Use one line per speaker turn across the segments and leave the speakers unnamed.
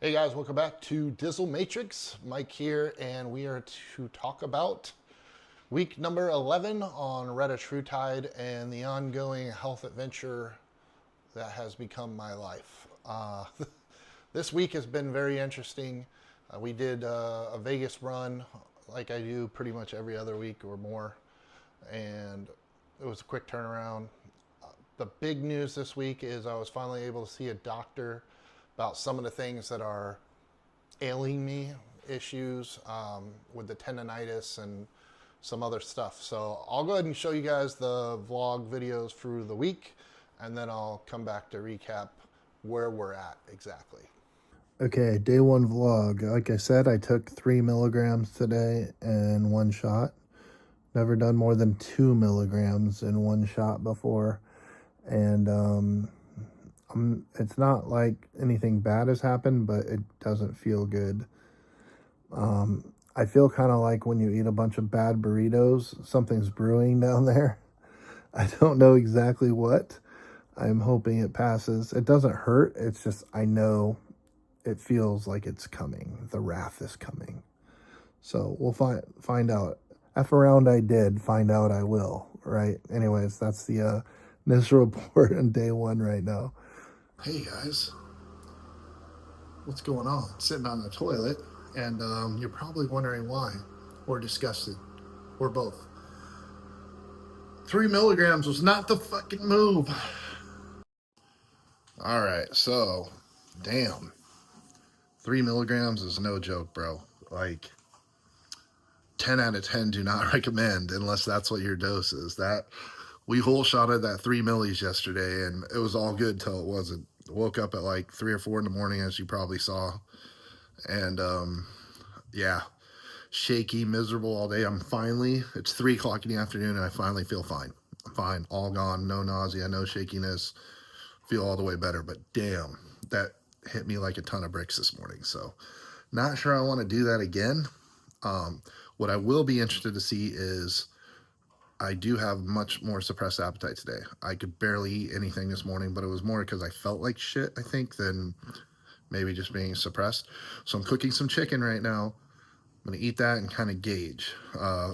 Hey guys, welcome back to Dizzle Matrix. Mike here, and we are to talk about week number 11 on Retatrutide and the ongoing health adventure that has become my life. This week has been very interesting. We did a Vegas run like I do pretty much every other week or more, and it was a quick turnaround. The big news this week is I was finally able to see a doctor about some of the things that are ailing me, issues with the tendonitis and some other stuff. So I'll go ahead and show you guys the vlog videos through the week, and then I'll come back to recap where we're at exactly.
Okay, day one vlog. Like I said, I took 3 milligrams today in one shot. Never done more than 2 milligrams in one shot before. And it's not like anything bad has happened, but it doesn't feel good. I feel kind of like when you eat a bunch of bad burritos, something's brewing down there. I don't know exactly what. I'm hoping it passes. It doesn't hurt. It's just, I know it feels like it's coming. The wrath is coming. So we'll find out. F around I did, find out I will, right? Anyways, that's the this report on day one right now. Hey guys, what's going on? Sitting on the toilet, and you're probably wondering why, or disgusted, or both. 3 milligrams was not the fucking move. All right, so, damn. 3 milligrams is no joke, bro. Like, 10 out of 10 do not recommend unless that's what your dose is. That we whole shotted that 3 millis yesterday, and it was all good till it wasn't. Woke up at like 3 or 4 in the morning, as you probably saw, and yeah, shaky, miserable all day. It's 3 o'clock in the afternoon, and I finally feel fine. I'm fine, all gone, no nausea, no shakiness, feel all the way better. But damn, that hit me like a ton of bricks this morning. So not sure I want to do that again. What I will be interested to see is I do have much more suppressed appetite today. I could barely eat anything this morning, but it was more because I felt like shit, I think, than maybe just being suppressed. So I'm cooking some chicken right now. I'm going to eat that and kind of gauge.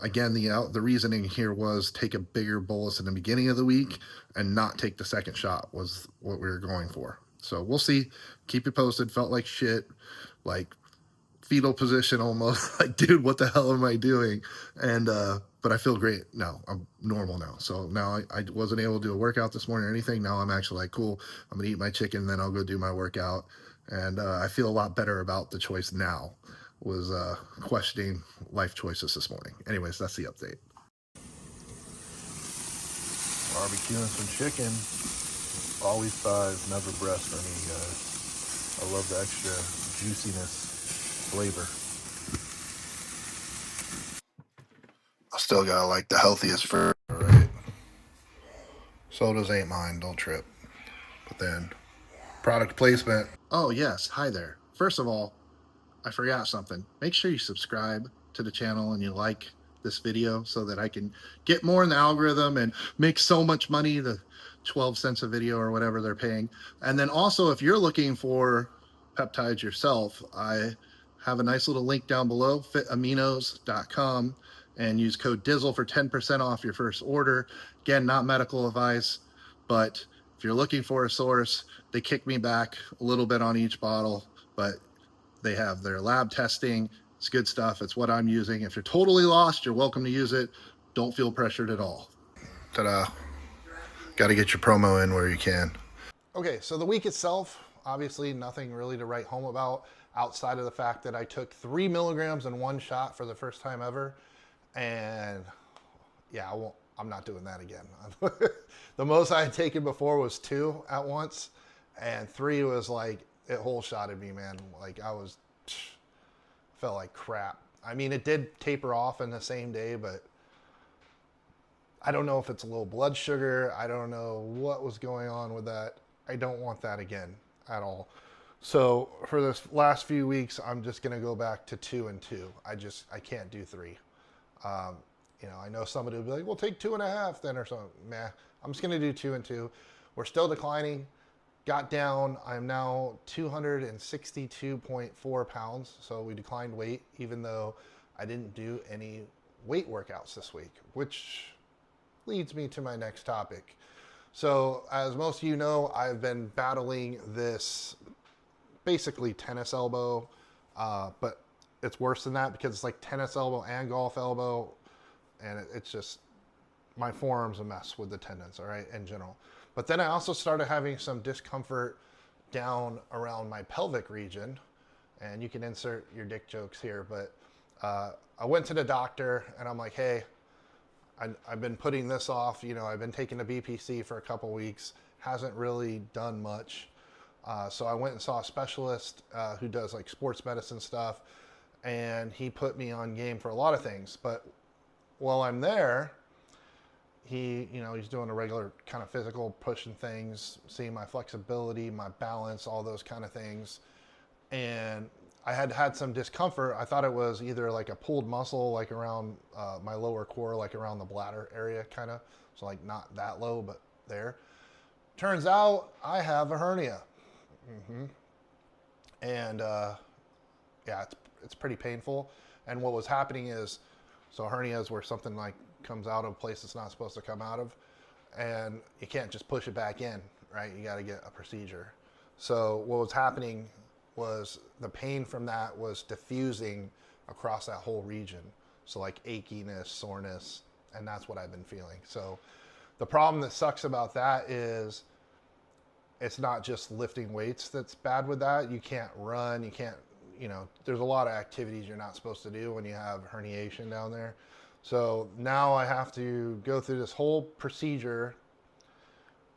Again, the reasoning here was take a bigger bolus in the beginning of the week and not take the second shot was what we were going for. So we'll see. Keep you posted. Felt like shit. Like fetal position almost. Like, dude, what the hell am I doing? And but I feel great now. I'm normal now. So now I wasn't able to do a workout this morning or anything. Now I'm actually like, cool, I'm gonna eat my chicken, then I'll go do my workout. And I feel a lot better about the choice now. Was questioning life choices this morning. Anyways, that's the update. Barbecuing some chicken. Always thighs, never breast for me, guys. I love the extra juiciness, flavor. I still got like the healthiest fur, right? Sodas ain't mine, don't trip. But then, product placement. Oh, yes. Hi there. First of all, I forgot something. Make sure you subscribe to the channel and you like this video so that I can get more in the algorithm and make so much money, the 12 cents a video or whatever they're paying. And then also, if you're looking for peptides yourself, I have a nice little link down below, fitaminos.com, and use code DIZZLE for 10% off your first order. Again, not medical advice, but if you're looking for a source, they kick me back a little bit on each bottle, but they have their lab testing. It's good stuff. It's what I'm using. If you're totally lost, you're welcome to use it. Don't feel pressured at all. Ta-da. Got to get your promo in where you can.
Okay, so the week itself, obviously nothing really to write home about outside of the fact that I took 3 milligrams in one shot for the first time ever. And yeah, I'm not doing that again. The most I had taken before was 2 at once, and 3 was like, it whole shotted me, man. Like felt like crap. I mean, it did taper off in the same day, but I don't know if it's a low blood sugar. I don't know what was going on with that. I don't want that again at all. So for this last few weeks, I'm just going to go back to 2 and 2. I can't do 3. You know, I know somebody will be like, well, take 2.5 then or something. Nah, I'm just going to do 2 and 2. We're still declining. got down. I'm now 262.4 pounds. So we declined weight, even though I didn't do any weight workouts this week, which leads me to my next topic. So, as most of you know, I've been battling this basically tennis elbow, but it's worse than that because it's like tennis elbow and golf elbow, and it's just my forearm's a mess with the tendons, all right, in general. But then I also started having some discomfort down around my pelvic region, and you can insert your dick jokes here, but I went to the doctor and I'm like, hey, I've been putting this off. You know, I've been taking the BPC for a couple weeks, hasn't really done much. So I went and saw a specialist who does like sports medicine stuff, and he put me on game for a lot of things. But while I'm there, he's doing a regular kind of physical, pushing things, seeing my flexibility, my balance, all those kind of things. And I had some discomfort. I thought it was either like a pulled muscle, like around my lower core, like around the bladder area, kind of. So like not that low, but there. Turns out I have a hernia. And yeah, it's pretty painful. And what was happening is, so hernia is where something like comes out of a place it's not supposed to come out of, and you can't just push it back in, right? You got to get a procedure. So what was happening was the pain from that was diffusing across that whole region. So like achiness, soreness, and that's what I've been feeling. So the problem that sucks about that is it's not just lifting weights that's bad with that. You can't run, you can't, there's a lot of activities you're not supposed to do when you have herniation down there. So now I have to go through this whole procedure,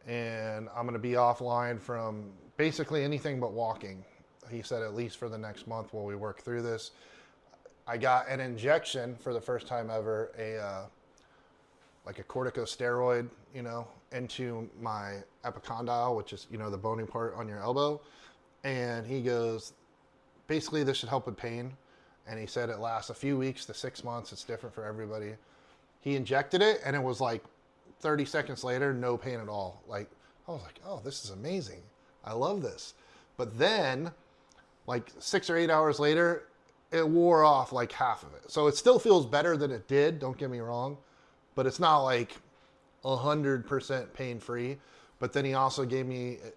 and I'm going to be offline from basically anything but walking. He said at least for the next month while we work through this. I got an injection for the first time ever, like a corticosteroid, into my epicondyle, which is, the bony part on your elbow. And he goes, basically this should help with pain. And he said it lasts a few weeks to 6 months. It's different for everybody. He injected it, and it was like 30 seconds later, no pain at all. Like, I was like, oh, this is amazing. I love this. But then, like 6 or 8 hours later, it wore off like half of it. So it still feels better than it did, don't get me wrong, but it's not like 100% pain-free. But then he also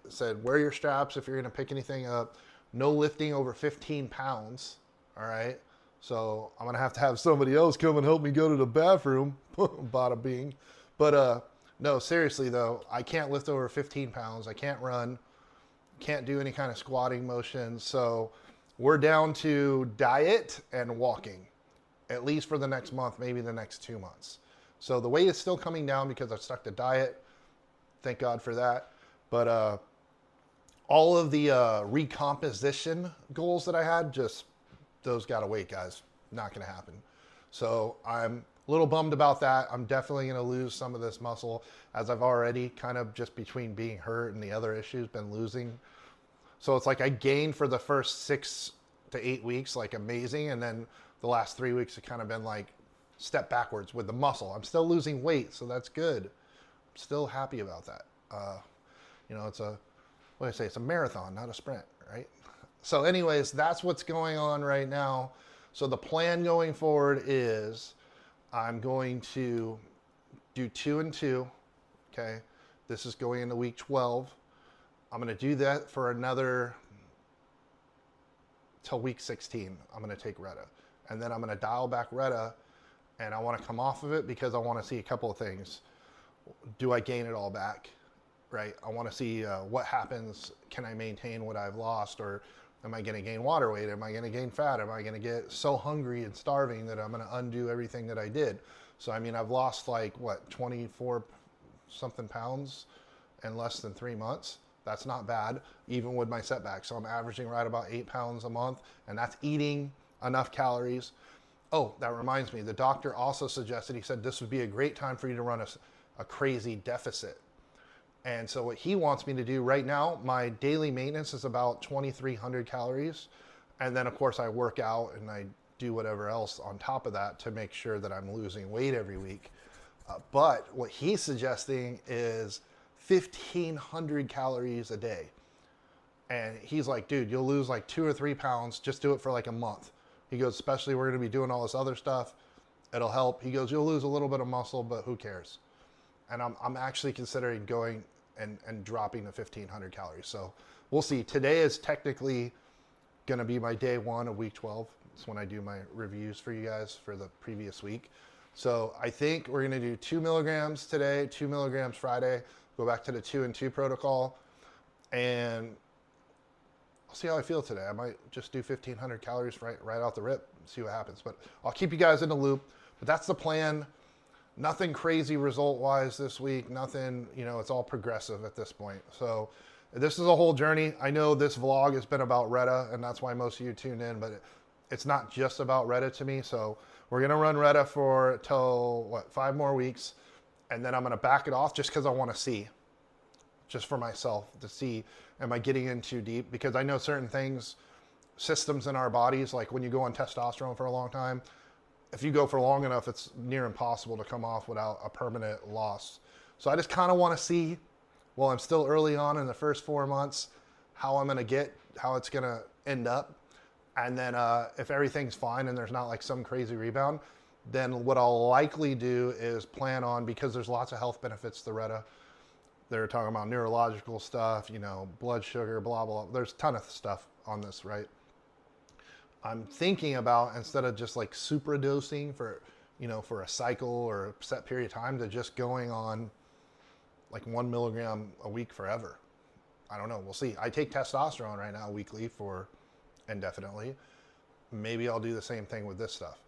said, wear your straps if you're gonna pick anything up. No lifting over 15 pounds, all right? So I'm gonna have to have somebody else come and help me go to the bathroom, bada bing. But no, seriously though, I can't lift over 15 pounds. I can't run. Can't do any kind of squatting motions. So we're down to diet and walking, at least for the next month, maybe the next 2 months. So the weight is still coming down because I've stuck to diet. Thank God for that. But all of the recomposition goals that I had, those got to wait, guys. Not going to happen. So I'm a little bummed about that. I'm definitely going to lose some of this muscle, as I've already kind of, just between being hurt and the other issues, been losing. So it's like I gained for the first 6 to 8 weeks, like amazing. And then the last 3 weeks have kind of been like step backwards with the muscle. I'm still losing weight, so that's good. I'm still happy about that. It's it's a marathon, not a sprint, right? So anyways, that's what's going on right now. So the plan going forward is I'm going to do 2 and 2. Okay. This is going into week 12. I'm going to do that for another till week 16. I'm going to take Reta, and then I'm going to dial back Reta, and I want to come off of it because I want to see a couple of things. Do I gain it all back? Right. I want to see what happens. Can I maintain what I've lost, or am I going to gain water weight? Am I going to gain fat? Am I going to get so hungry and starving that I'm going to undo everything that I did? So, I mean, I've lost like 24 something pounds in less than 3 months. That's not bad, even with my setback. So I'm averaging right about 8 pounds a month, and that's eating enough calories. Oh, that reminds me. The doctor also suggested, he said, this would be a great time for you to run a crazy deficit. And so what he wants me to do right now, my daily maintenance is about 2,300 calories. And then, of course, I work out and I do whatever else on top of that to make sure that I'm losing weight every week. But what he's suggesting is 1,500 calories a day. And he's like, dude, you'll lose like 2 or 3 pounds. Just do it for like a month. He goes, especially we're going to be doing all this other stuff. It'll help. He goes, you'll lose a little bit of muscle, but who cares? And I'm actually considering going and dropping the 1,500 calories. So we'll see. Today is technically going to be my day one of week 12. It's when I do my reviews for you guys for the previous week. So I think we're going to do 2 milligrams today, 2 milligrams Friday, go back to the 2 and 2 protocol, and I'll see how I feel today. I might just do 1,500 calories right out the rip, see what happens. But I'll keep you guys in the loop. But that's the plan. Nothing crazy result-wise this week. Nothing, it's all progressive at this point. So this is a whole journey. I know this vlog has been about Retta, and that's why most of you tuned in, but it's not just about Retta to me. So we're going to run Retta for till 5 more weeks, and then I'm going to back it off just because I want to see, just for myself to see, am I getting in too deep? Because I know certain things, systems in our bodies, like when you go on testosterone for a long time, if you go for long enough, it's near impossible to come off without a permanent loss. So I just kind of want to see, while I'm still early on in the first 4 months, how I'm going to get, how it's going to end up. And then if everything's fine and there's not like some crazy rebound, then what I'll likely do is plan on, because there's lots of health benefits to Retta. They're talking about neurological stuff, blood sugar, blah, blah. There's a ton of stuff on this, right? I'm thinking about, instead of just like super dosing for, for a cycle or a set period of time, to just going on like 1 milligram a week forever. I don't know. We'll see. I take testosterone right now weekly for indefinitely. Maybe I'll do the same thing with this stuff.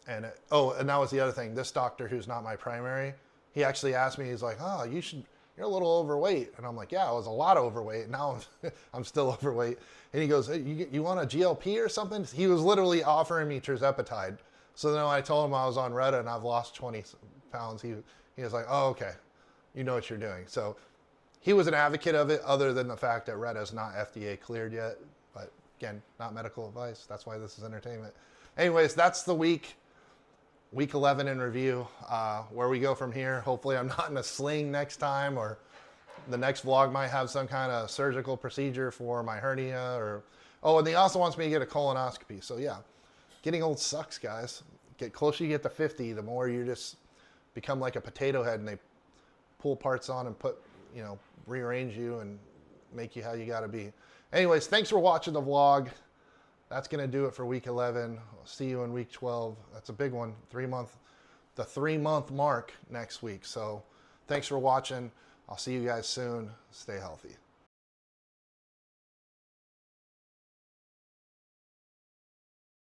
And and that was the other thing. This doctor, who's not my primary, he actually asked me, he's like, oh, you're a little overweight. And I'm like, yeah, I was a lot overweight. Now I'm still overweight. And he goes, hey, you want a GLP or something? He was literally offering me tirzepatide. So then when I told him I was on Retta and I've lost 20 pounds, he was like, oh, okay, you know what you're doing. So he was an advocate of it, other than the fact that Retta is not FDA cleared yet. But again, not medical advice. That's why this is entertainment. Anyways, that's the week 11 in review. Where we go from here. Hopefully I'm not in a sling next time, or the next vlog might have some kind of surgical procedure for my hernia, and he also wants me to get a colonoscopy. So yeah, getting old sucks, guys. Get closer you get to 50, the more you just become like a potato head, and they pull parts on and rearrange you and make you how you gotta be. Anyways, thanks for watching the vlog. That's going to do it for week 11. I'll see you in week 12. That's a big one. The 3-month mark next week. So thanks for watching. I'll see you guys soon. Stay healthy.